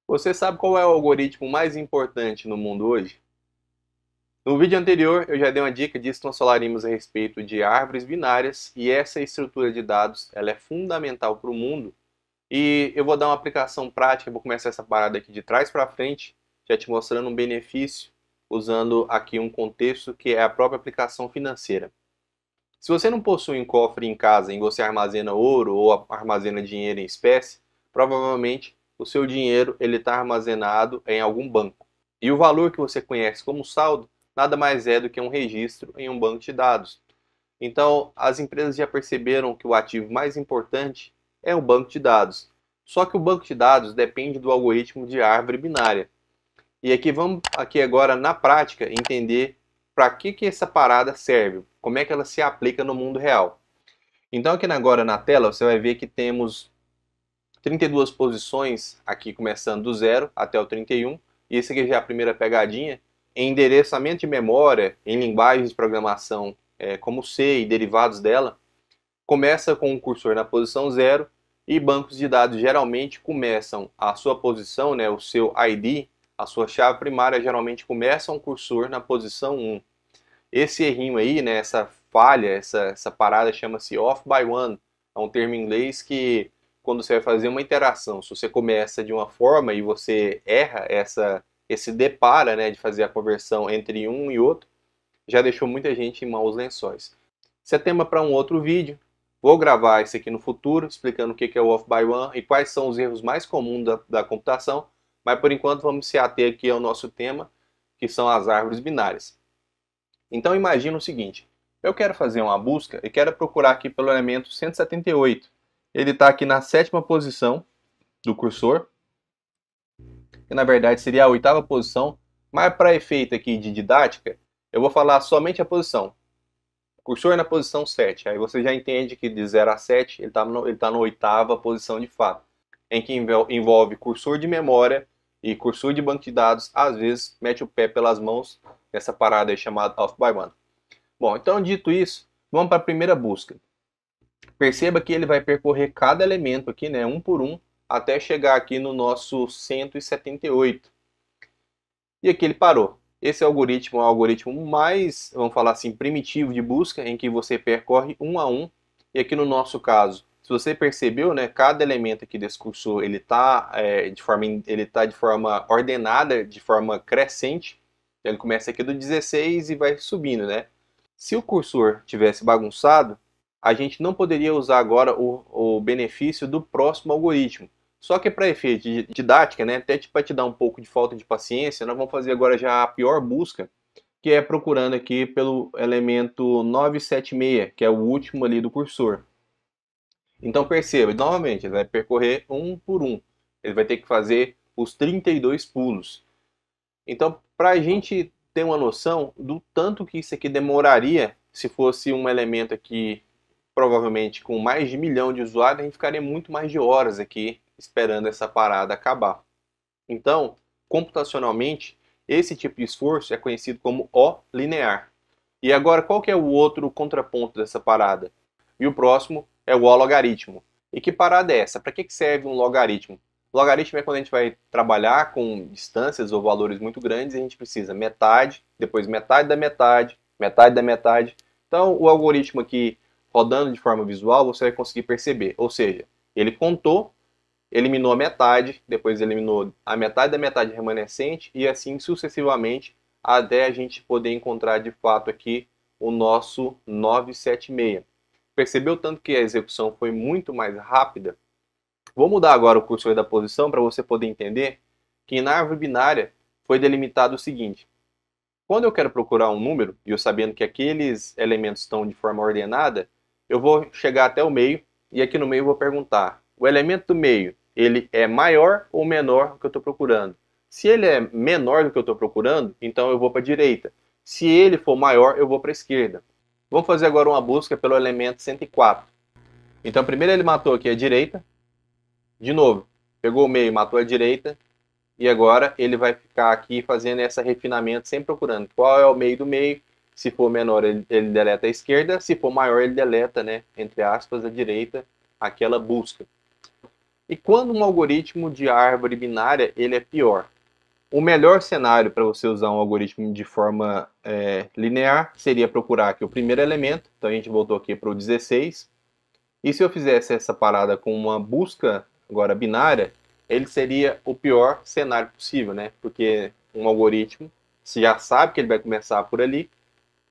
Você sabe qual é o algoritmo mais importante no mundo hoje? No vídeo anterior, eu já dei uma dica disso, nós falaremos a respeito de árvores binárias e essa estrutura de dados ela é fundamental para o mundo. E eu vou dar uma aplicação prática, vou começar essa parada aqui de trás para frente, já te mostrando um benefício, usando aqui um contexto que é a própria aplicação financeira. Se você não possui um cofre em casa em que você armazena ouro ou armazena dinheiro em espécie, provavelmente o seu dinheiro ele está armazenado em algum banco. E o valor que você conhece como saldo nada mais é do que um registro em um banco de dados. Então, as empresas já perceberam que o ativo mais importante é um banco de dados. Só que o banco de dados depende do algoritmo de árvore binária. E aqui vamos agora na prática entender para que essa parada serve, como é que ela se aplica no mundo real. Então aqui agora na tela você vai ver que temos 32 posições aqui começando do 0 até o 31. E esse aqui já é a primeira pegadinha. Em endereçamento de memória, em linguagens de programação como C e derivados dela, começa com um cursor na posição 0 e bancos de dados geralmente começam a sua posição, né, o seu ID, a sua chave primária geralmente começa um cursor na posição 1. Esse errinho aí, né, essa falha, essa parada chama-se off by one. É um termo em inglês que quando você vai fazer uma interação, se você começa de uma forma e você erra esse depara, né, de fazer a conversão entre um e outro, já deixou muita gente em maus lençóis. Isso é tema para um outro vídeo. Vou gravar isso aqui no futuro, explicando o que é o off by one e quais são os erros mais comuns da computação, mas por enquanto vamos se ater aqui ao nosso tema, que são as árvores binárias. Então imagina o seguinte, eu quero fazer uma busca e quero procurar aqui pelo elemento 178. Ele está aqui na 7ª posição do cursor, que na verdade seria a 8ª posição, mas para efeito aqui de didática, eu vou falar somente a posição. Cursor na posição 7. Aí você já entende que de 0 a 7 ele está na 8ª posição de fato. Em que envolve cursor de memória e cursor de banco de dados, às vezes mete o pé pelas mãos nessa parada aí chamada off by one. Bom, então dito isso, vamos para a primeira busca. Perceba que ele vai percorrer cada elemento aqui, né, um por um, até chegar aqui no nosso 178. E aqui ele parou. Esse algoritmo é o algoritmo mais, vamos falar assim, primitivo de busca, em que você percorre um a um. E aqui no nosso caso, se você percebeu, né, cada elemento aqui desse cursor ele está de forma ordenada, de forma crescente. Ele começa aqui do 16 e vai subindo, né? Se o cursor tivesse bagunçado, a gente não poderia usar agora o benefício do próximo algoritmo. Só que para efeito de didática, né, até para te dar um pouco de falta de paciência, nós vamos fazer agora já a pior busca, que é procurando aqui pelo elemento 976, que é o último ali do cursor. Então perceba, novamente, ele vai percorrer um por um. Ele vai ter que fazer os 32 pulos. Então, para a gente ter uma noção do tanto que isso aqui demoraria, se fosse um elemento aqui, provavelmente com mais de 1 milhão de usuários, a gente ficaria muito mais de horas aqui esperando essa parada acabar. Então, computacionalmente, esse tipo de esforço é conhecido como O linear. E agora, qual que é o outro contraponto dessa parada? E o próximo é o O logaritmo. E que parada é essa? Para que serve um logaritmo? Logaritmo é quando a gente vai trabalhar com distâncias ou valores muito grandes e a gente precisa metade, depois metade da metade, metade da metade. Então, o algoritmo aqui, rodando de forma visual, você vai conseguir perceber. Ou seja, ele contou, eliminou a metade, depois eliminou a metade da metade remanescente e assim sucessivamente até a gente poder encontrar de fato aqui o nosso 976. Percebeu tanto que a execução foi muito mais rápida? Vou mudar agora o cursor da posição para você poder entender que na árvore binária foi delimitado o seguinte. Quando eu quero procurar um número, e eu sabendo que aqueles elementos estão de forma ordenada, eu vou chegar até o meio, e aqui no meio eu vou perguntar, o elemento do meio, ele é maior ou menor do que eu estou procurando? Se ele é menor do que eu estou procurando, então eu vou para a direita. Se ele for maior, eu vou para a esquerda. Vamos fazer agora uma busca pelo elemento 104. Então primeiro ele matou aqui a direita, de novo, pegou o meio, matou a direita, e agora ele vai ficar aqui fazendo esse refinamento, sempre procurando qual é o meio do meio. Se for menor, ele deleta a esquerda. Se for maior, ele deleta, né, entre aspas, a direita, aquela busca. E quando um algoritmo de árvore binária ele é pior? O melhor cenário para você usar um algoritmo de forma linear seria procurar aqui o primeiro elemento. Então a gente voltou aqui para o 16. E se eu fizesse essa parada com uma busca agora binária, ele seria o pior cenário possível, né? Porque um algoritmo, se já sabe que ele vai começar por ali,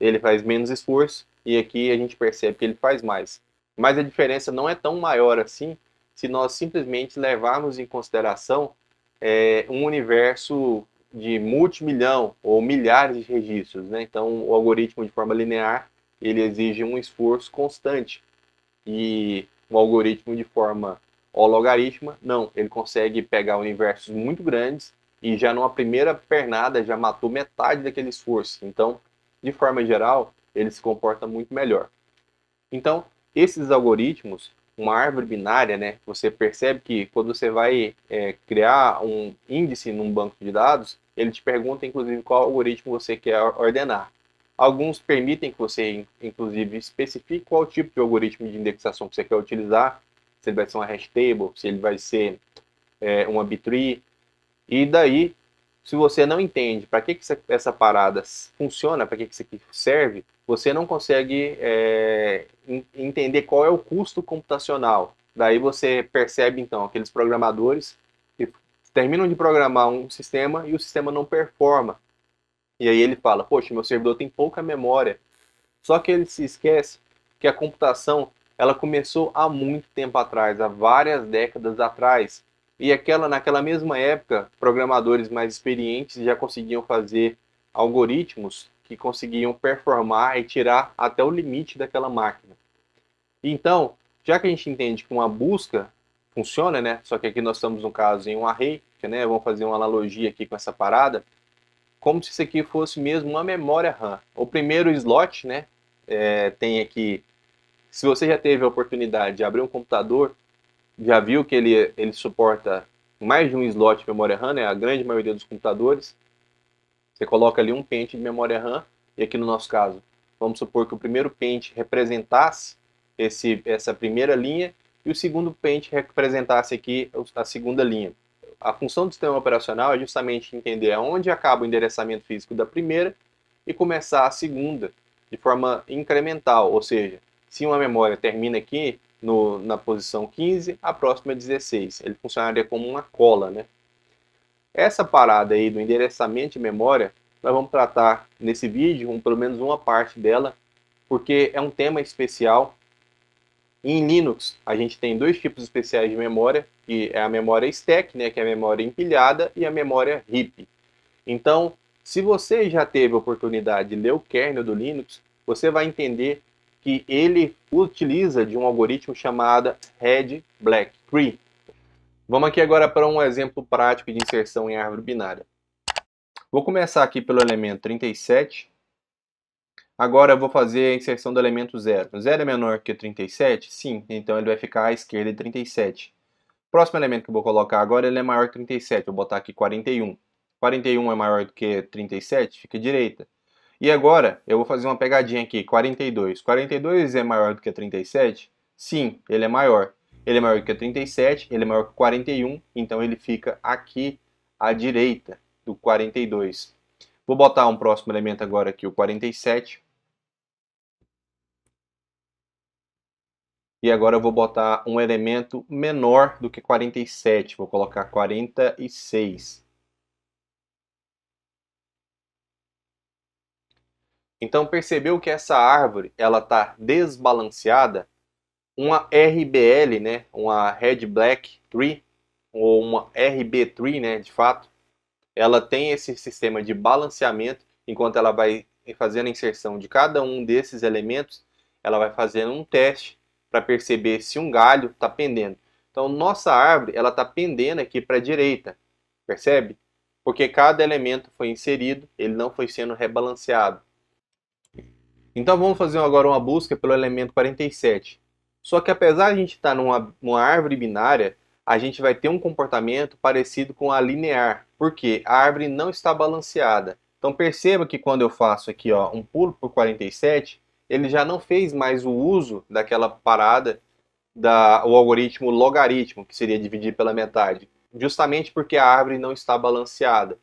ele faz menos esforço, e aqui a gente percebe que ele faz mais. Mas a diferença não é tão maior assim se nós simplesmente levarmos em consideração um universo de multimilhão ou milhares de registros, né? Então, o algoritmo de forma linear, ele exige um esforço constante. E o algoritmo de forma logarítmica, não, ele consegue pegar universos muito grandes e já numa primeira pernada já matou metade daquele esforço. Então, de forma geral, ele se comporta muito melhor. Então, esses algoritmos, uma árvore binária, né, você percebe que quando você vai criar um índice num banco de dados, ele te pergunta, inclusive, qual algoritmo você quer ordenar. Alguns permitem que você, inclusive, especifique qual tipo de algoritmo de indexação que você quer utilizar, se ele vai ser uma hash table, se ele vai ser uma B-tree, e daí, se você não entende para que essa parada funciona, para que isso aqui serve, você não consegue entender qual é o custo computacional. Daí você percebe, então, aqueles programadores que terminam de programar um sistema e o sistema não performa. E aí ele fala, poxa, meu servidor tem pouca memória. Só que ele se esquece que a computação ela começou há muito tempo atrás, há várias décadas atrás. E naquela mesma época, programadores mais experientes já conseguiam fazer algoritmos que conseguiam performar e tirar até o limite daquela máquina. Então, já que a gente entende que uma busca funciona, né? Só que aqui nós estamos no caso em um array, né? Vamos fazer uma analogia aqui com essa parada, como se isso aqui fosse mesmo uma memória RAM. O primeiro slot, né? Tem aqui. Se você já teve a oportunidade de abrir um computador, já viu que ele suporta mais de um slot de memória RAM, né? A grande maioria dos computadores. Você coloca ali um pente de memória RAM, e aqui no nosso caso, vamos supor que o primeiro pente representasse essa primeira linha, e o segundo pente representasse aqui a segunda linha. A função do sistema operacional é justamente entender aonde acaba o endereçamento físico da primeira e começar a segunda de forma incremental, ou seja, se uma memória termina aqui na posição 15, a próxima é 16. Ele funcionaria como uma cola, né? Essa parada aí do endereçamento de memória, nós vamos tratar nesse vídeo, pelo menos uma parte dela, porque é um tema especial. Em Linux, a gente tem dois tipos especiais de memória, que é a memória stack, né, que é a memória empilhada, e a memória heap. Então, se você já teve a oportunidade de ler o kernel do Linux, você vai entender que ele utiliza de um algoritmo chamado Red Black Tree. Vamos aqui agora para um exemplo prático de inserção em árvore binária. Vou começar aqui pelo elemento 37. Agora eu vou fazer a inserção do elemento 0. 0 é menor que 37? Sim, então ele vai ficar à esquerda de 37. O próximo elemento que eu vou colocar agora ele é maior que 37. Vou botar aqui 41. 41 é maior do que 37? Fica à direita. E agora eu vou fazer uma pegadinha aqui, 42. 42 é maior do que 37? Sim, ele é maior. Ele é maior do que 37, ele é maior que 41, então ele fica aqui à direita do 42. Vou botar um próximo elemento agora aqui, o 47. E agora eu vou botar um elemento menor do que 47. Vou colocar 46. Então percebeu que essa árvore ela está desbalanceada? Uma RBL, né, uma Red Black Tree, ou uma RB Tree, né, de fato, ela tem esse sistema de balanceamento, enquanto ela vai fazendo a inserção de cada um desses elementos, ela vai fazendo um teste para perceber se um galho está pendendo. Então, nossa árvore ela está pendendo aqui para a direita, percebe? Porque cada elemento foi inserido, ele não foi sendo rebalanceado. Então, vamos fazer agora uma busca pelo elemento 47. Só que apesar de a gente estar numa árvore binária, a gente vai ter um comportamento parecido com a linear, porque a árvore não está balanceada. Então perceba que quando eu faço aqui um pulo por 47, ele já não fez mais o uso daquela parada o algoritmo logaritmo, que seria dividir pela metade, justamente porque a árvore não está balanceada.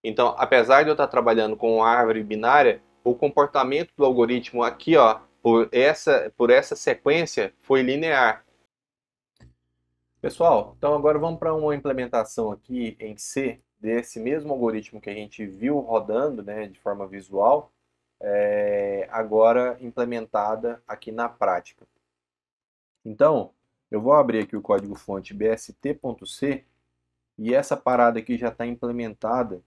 Então, apesar de eu estar trabalhando com árvore binária, o comportamento do algoritmo aqui, ó, por essa sequência, foi linear. Pessoal, então agora vamos para uma implementação aqui em C desse mesmo algoritmo que a gente viu rodando, né, de forma visual, agora implementada aqui na prática. Então, eu vou abrir aqui o código-fonte bst.c e essa parada aqui já está implementada.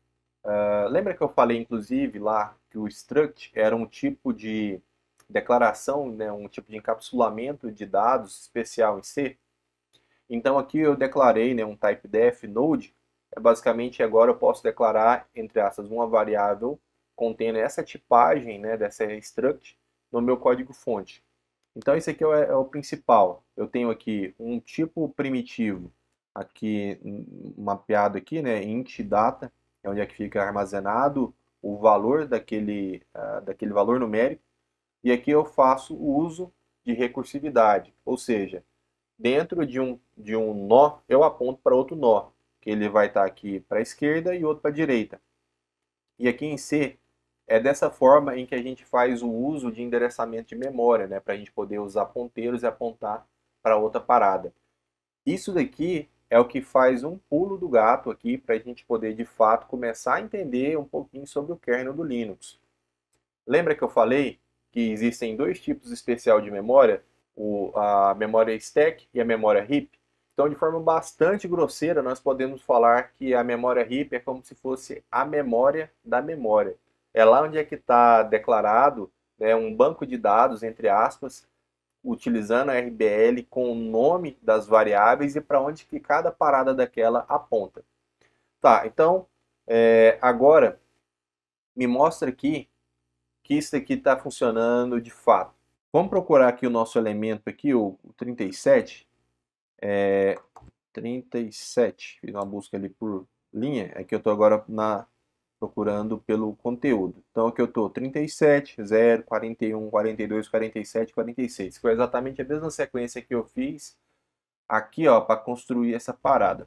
Lembra que eu falei, inclusive, lá que o struct era um tipo de declaração, né, um tipo de encapsulamento de dados especial em C? Então aqui eu declarei, né, um type-def node. Basicamente agora eu posso declarar, entre aspas, uma variável contendo essa tipagem, né, dessa struct no meu código-fonte. Então esse aqui é o principal. Eu tenho aqui um tipo primitivo aqui mapeado aqui, né, int data, é onde é que fica armazenado o valor daquele valor numérico. E aqui eu faço o uso de recursividade, ou seja, dentro de um nó, eu aponto para outro nó, que ele vai estar aqui para a esquerda e outro para a direita. E aqui em C, é dessa forma em que a gente faz o uso de endereçamento de memória, né, para a gente poder usar ponteiros e apontar para outra parada. Isso daqui é o que faz um pulo do gato aqui para a gente poder de fato começar a entender um pouquinho sobre o kernel do Linux. Lembra que eu falei que existem dois tipos especiais de memória, a memória stack e a memória heap? Então, de forma bastante grosseira, nós podemos falar que a memória heap é como se fosse a memória da memória. É lá onde é que está declarado, né, um banco de dados, entre aspas, utilizando a RBL com o nome das variáveis e para onde que cada parada daquela aponta. Tá, então, agora me mostra aqui que isso aqui está funcionando de fato. Vamos procurar aqui o nosso elemento aqui, o 37. 37, fiz uma busca ali por linha, é que eu estou agora procurando pelo conteúdo. Então aqui eu estou 37, 0, 41, 42, 47, 46. Foi exatamente a mesma sequência que eu fiz aqui, ó, para construir essa parada.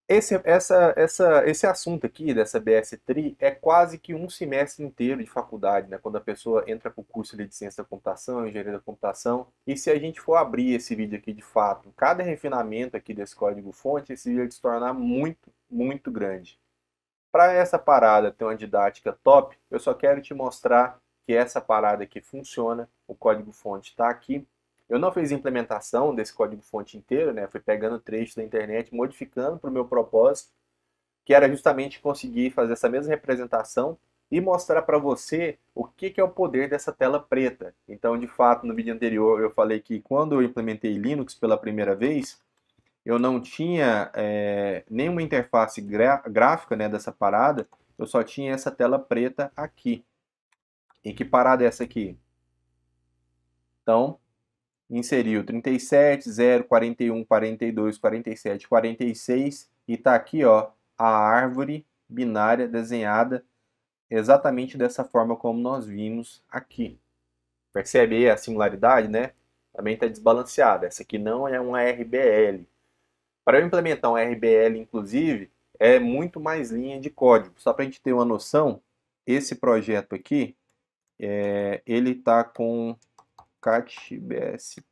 Esse assunto aqui dessa BS-TRI é quase que um semestre inteiro de faculdade, né? Quando a pessoa entra para o curso de ciência da computação, engenharia da computação. E se a gente for abrir esse vídeo aqui de fato, cada refinamento aqui desse código-fonte, esse vídeo vai se tornar muito, muito grande. Para essa parada ter uma didática top, eu só quero te mostrar que essa parada aqui funciona, o código-fonte está aqui. Eu não fiz implementação desse código-fonte inteiro, né? Fui pegando trechos da internet, modificando para o meu propósito, que era justamente conseguir fazer essa mesma representação e mostrar para você o que é o poder dessa tela preta. Então, de fato, no vídeo anterior eu falei que quando eu implementei Linux pela primeira vez, eu não tinha nenhuma interface gráfica, né, dessa parada, eu só tinha essa tela preta aqui. E que parada é essa aqui? Então, inseriu 37, 0, 41, 42, 47, 46 e está aqui, ó, a árvore binária desenhada exatamente dessa forma como nós vimos aqui. Percebe aí a singularidade, né? Também está desbalanceada. Essa aqui não é uma RBL. Para eu implementar um RBL, inclusive, é muito mais linha de código. Só para a gente ter uma noção, esse projeto aqui, ele está com catbst.c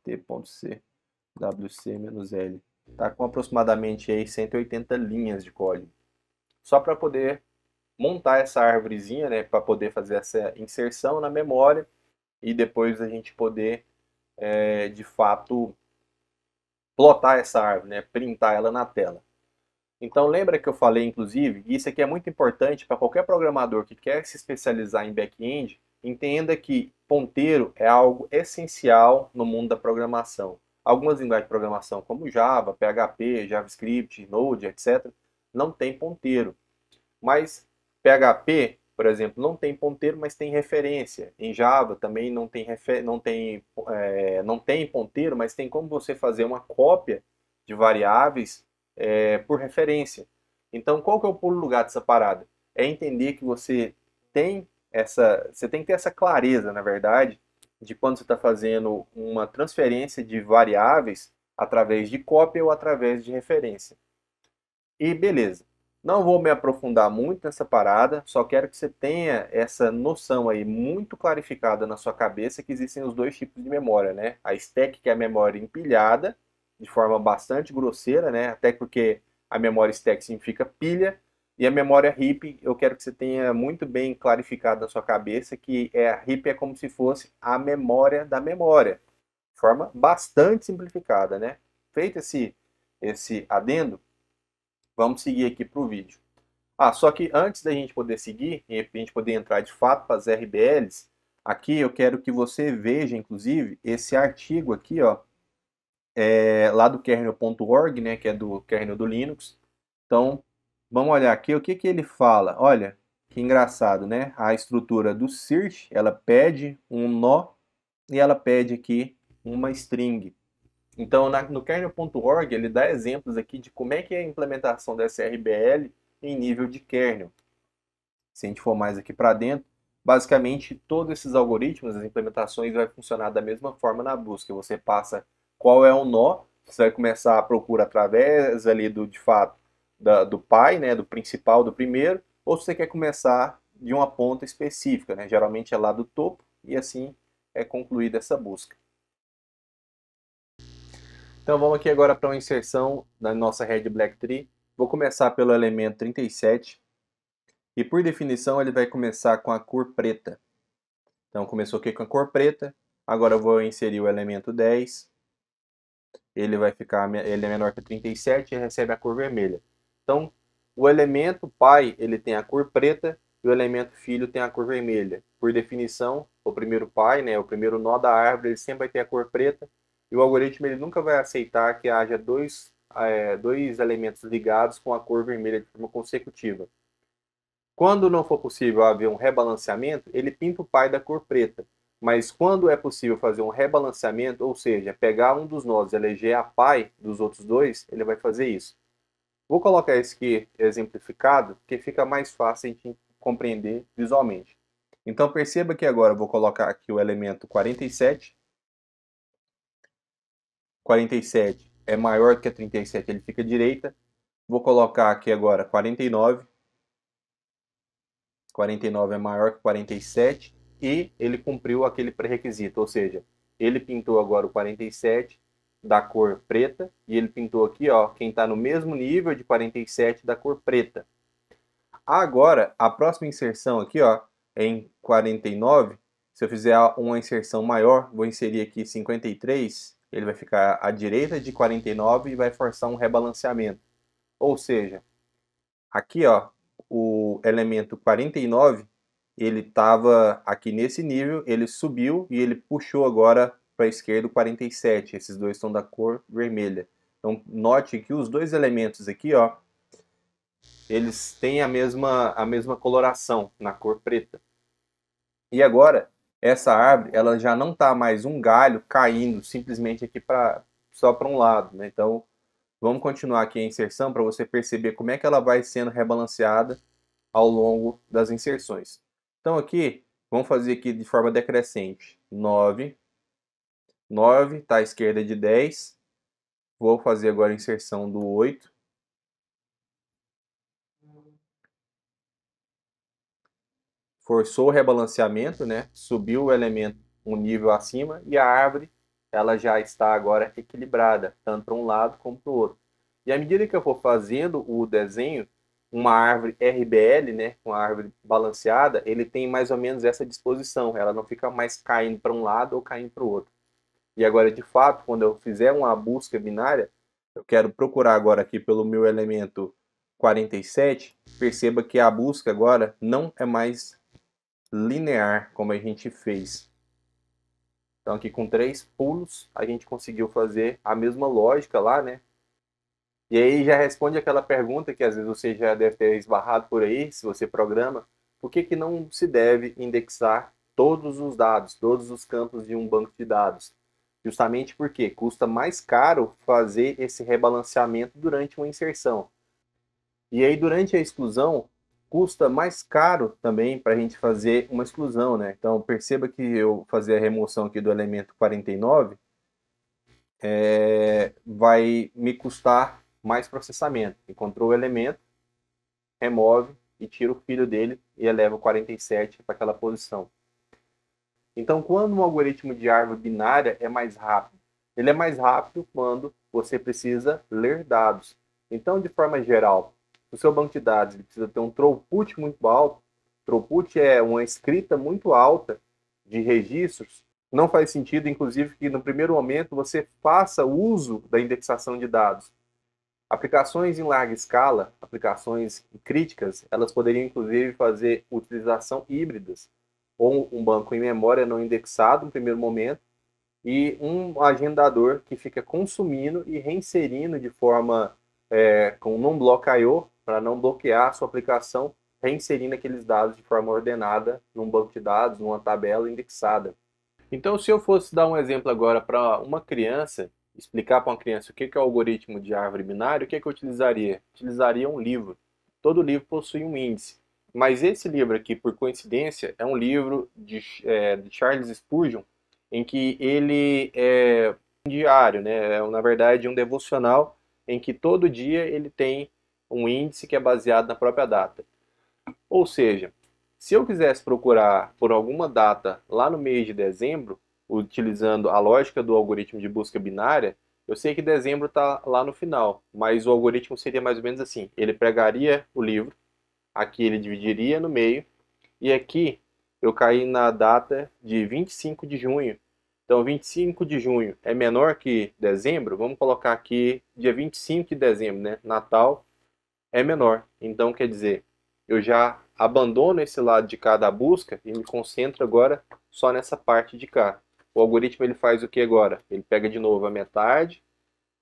wc-l. Está com aproximadamente aí 180 linhas de código. Só para poder montar essa árvorezinha, né, para poder fazer essa inserção na memória e depois a gente poder, de fato, plotar essa árvore, né, printar ela na tela. Então lembra que eu falei, inclusive, e isso aqui é muito importante para qualquer programador que quer se especializar em back-end, entenda que ponteiro é algo essencial no mundo da programação. Algumas linguagens de programação como Java, PHP, JavaScript, Node, etc., não tem ponteiro. Mas PHP, por exemplo, não tem ponteiro, mas tem referência. Em Java também não tem ponteiro, mas tem como você fazer uma cópia de variáveis por referência. Então, qual que é o pulo do gato dessa parada? É entender que você tem que ter essa clareza, na verdade, de quando você está fazendo uma transferência de variáveis através de cópia ou através de referência. E beleza. Não vou me aprofundar muito nessa parada, só quero que você tenha essa noção aí muito clarificada na sua cabeça que existem os dois tipos de memória, né? A stack, que é a memória empilhada, de forma bastante grosseira, né? Até porque a memória stack significa pilha, e a memória heap, eu quero que você tenha muito bem clarificado na sua cabeça que a heap é como se fosse a memória da memória, de forma bastante simplificada, né? Feito esse adendo, vamos seguir aqui para o vídeo. Só que antes da gente poder seguir, e a gente poder entrar de fato para as RBLs, aqui eu quero que você veja, inclusive, esse artigo aqui, ó, lá do kernel.org, né, que é do kernel do Linux. Então, vamos olhar aqui o que que ele fala. Olha, que engraçado, né? A estrutura do search, ela pede um nó e ela pede aqui uma string. Então, no kernel.org, ele dá exemplos aqui de como é que é a implementação dessa RBL em nível de kernel. Se a gente for mais aqui para dentro, basicamente todos esses algoritmos, as implementações, vai funcionar da mesma forma na busca. Você passa qual é o nó, você vai começar a procura através ali de fato, do pai, né, do principal, do primeiro, ou se você quer começar de uma ponta específica, né, geralmente é lá do topo, e assim é concluída essa busca. Então vamos aqui agora para uma inserção da nossa Red Black Tree. Vou começar pelo elemento 37 e por definição ele vai começar com a cor preta. Então começou aqui com a cor preta, agora eu vou inserir o elemento 10. Ele é menor que 37 e recebe a cor vermelha. Então o elemento pai ele tem a cor preta e o elemento filho tem a cor vermelha. Por definição, o primeiro pai, né, o primeiro nó da árvore, ele sempre vai ter a cor preta. E o algoritmo ele nunca vai aceitar que haja dois elementos ligados com a cor vermelha de forma consecutiva. Quando não for possível haver um rebalanceamento, ele pinta o pai da cor preta. Mas quando é possível fazer um rebalanceamento, ou seja, pegar um dos nós e eleger a pai dos outros dois, ele vai fazer isso. Vou colocar isso aqui exemplificado, porque fica mais fácil a gente compreender visualmente. Então perceba que agora eu vou colocar aqui o elemento 47. 47 é maior do que a 37, ele fica à direita. Vou colocar aqui agora 49. 49 é maior que 47 e ele cumpriu aquele pré-requisito, ou seja, ele pintou agora o 47 da cor preta e ele pintou aqui, ó, quem está no mesmo nível de 47 da cor preta. Agora, a próxima inserção aqui, ó, é em 49. Se eu fizer uma inserção maior, vou inserir aqui 53, ele vai ficar à direita de 49 e vai forçar um rebalanceamento. Ou seja, aqui, ó, o elemento 49, ele estava aqui nesse nível, ele subiu e ele puxou agora para a esquerda o 47. Esses dois estão da cor vermelha. Então, note que os dois elementos aqui, ó, eles têm a mesma coloração na cor preta. E agora, essa árvore, ela já não está mais um galho caindo simplesmente aqui só para um lado, né? Então, vamos continuar aqui a inserção para você perceber como é que ela vai sendo rebalanceada ao longo das inserções. Então aqui, vamos fazer aqui de forma decrescente. 9. 9 está à esquerda de 10. Vou fazer agora a inserção do 8. Forçou o rebalanceamento, né? Subiu o elemento um nível acima e a árvore ela já está agora equilibrada, tanto para um lado como para o outro. E à medida que eu for fazendo o desenho, uma árvore RBL, né, uma árvore balanceada, ele tem mais ou menos essa disposição, ela não fica mais caindo para um lado ou caindo para o outro. E agora, de fato, quando eu fizer uma busca binária, eu quero procurar agora aqui pelo meu elemento 47, perceba que a busca agora não é mais linear, como a gente fez. Então aqui com 3 pulos, a gente conseguiu fazer a mesma lógica lá, né? E aí já responde aquela pergunta que às vezes você já deve ter esbarrado por aí, se você programa, por que que não se deve indexar todos os dados, todos os campos de um banco de dados? Justamente porque custa mais caro fazer esse rebalanceamento durante uma inserção. E aí durante a exclusão, custa mais caro também para a gente fazer uma exclusão, né? Então perceba que eu fazer a remoção aqui do elemento 49 vai me custar mais processamento. Encontrou o elemento, remove e tira o filho dele e eleva o 47 para aquela posição. Então, quando um algoritmo de árvore binária é mais rápido? Ele é mais rápido quando você precisa ler dados. Então, de forma geral, o seu banco de dados ele precisa ter um throughput muito alto. Throughput é uma escrita muito alta de registros. Não faz sentido, inclusive, que no primeiro momento você faça uso da indexação de dados. Aplicações em larga escala, aplicações críticas, elas poderiam, inclusive, fazer utilização híbridas, ou um banco em memória não indexado no primeiro momento, e um agendador que fica consumindo e reinserindo de forma com non-block I/O, para não bloquear a sua aplicação, reinserindo aqueles dados de forma ordenada num banco de dados, numa tabela indexada. Então, se eu fosse dar um exemplo agora para uma criança, explicar para uma criança o que é o algoritmo de árvore binária, o que eu utilizaria? Utilizaria um livro. Todo livro possui um índice. Mas esse livro aqui, por coincidência, é um livro de Charles Spurgeon, em que ele é um diário, né? É, na verdade, um devocional, em que todo dia ele tem um índice que é baseado na própria data. Ou seja, se eu quisesse procurar por alguma data lá no mês de dezembro, utilizando a lógica do algoritmo de busca binária, eu sei que dezembro está lá no final, mas o algoritmo seria mais ou menos assim. Ele pegaria o livro, aqui ele dividiria no meio, e aqui eu caí na data de 25 de junho. Então 25 de junho é menor que dezembro, vamos colocar aqui dia 25 de dezembro, né? Natal é menor. Então quer dizer, eu já abandono esse lado de cá da busca e me concentro agora só nessa parte de cá. O algoritmo ele faz o que agora? Ele pega de novo a metade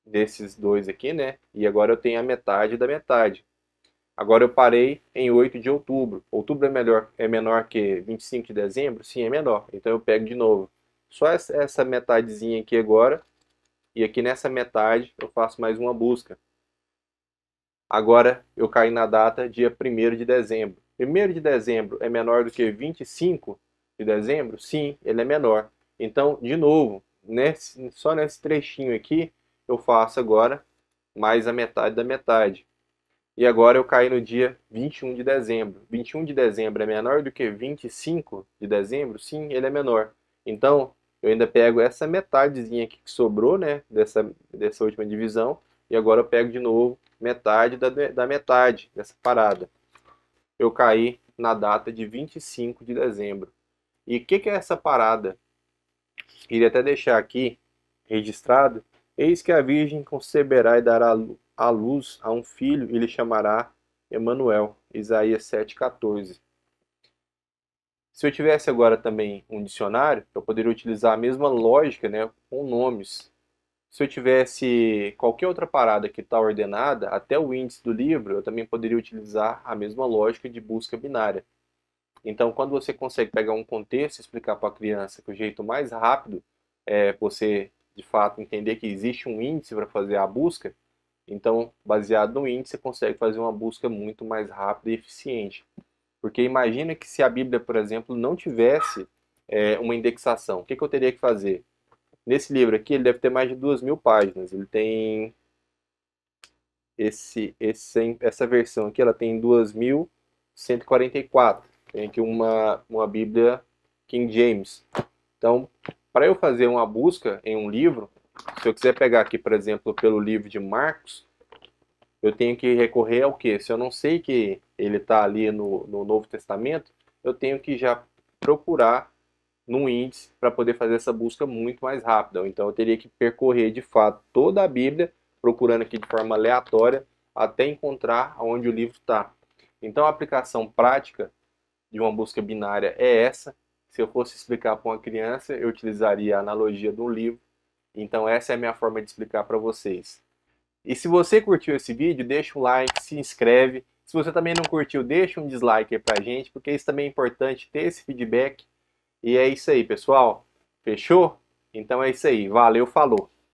desses dois aqui, né? E agora eu tenho a metade da metade. Agora eu parei em 8 de outubro. Outubro é menor que 25 de dezembro? Sim, é menor. Então eu pego de novo só essa metadezinha aqui agora. E aqui nessa metade eu faço mais uma busca. Agora eu caí na data dia 1º de dezembro. 1º de dezembro é menor do que 25 de dezembro? Sim, ele é menor. Então, de novo, só nesse trechinho aqui, eu faço agora mais a metade da metade. E agora eu caí no dia 21 de dezembro. 21 de dezembro é menor do que 25 de dezembro? Sim, ele é menor. Então, eu ainda pego essa metadezinha aqui que sobrou, né, dessa última divisão, e agora eu pego de novo metade da metade dessa parada. Eu caí na data de 25 de dezembro. E o que é essa parada? Queria até deixar aqui registrado. Eis que a Virgem conceberá e dará à luz a um filho e lhe chamará Emanuel. Isaías 7,14. Se eu tivesse agora também um dicionário, eu poderia utilizar a mesma lógica, né, com nomes. Se eu tivesse qualquer outra parada que está ordenada, até o índice do livro, eu também poderia utilizar a mesma lógica de busca binária. Então, quando você consegue pegar um contexto e explicar para a criança que o jeito mais rápido é você, de fato, entender que existe um índice para fazer a busca, então, baseado no índice, você consegue fazer uma busca muito mais rápida e eficiente. Porque imagina que se a Bíblia, por exemplo, não tivesse uma indexação, o que eu teria que fazer? Nesse livro aqui, ele deve ter mais de 2.000 páginas. Ele tem essa versão aqui, ela tem 2.144. Tem aqui uma Bíblia King James. Então, para eu fazer uma busca em um livro, se eu quiser pegar aqui, por exemplo, pelo livro de Marcos, eu tenho que recorrer ao quê? Se eu não sei que ele está ali no Novo Testamento, eu tenho que já procurar num índice para poder fazer essa busca muito mais rápida. Então eu teria que percorrer de fato toda a Bíblia, procurando aqui de forma aleatória, até encontrar onde o livro está. Então a aplicação prática de uma busca binária é essa. Se eu fosse explicar para uma criança, eu utilizaria a analogia de um livro. Então essa é a minha forma de explicar para vocês. E se você curtiu esse vídeo, deixa um like, se inscreve. Se você também não curtiu, deixa um dislike aí pra gente, porque isso também é importante, ter esse feedback. E é isso aí, pessoal. Fechou? Então é isso aí. Valeu, falou!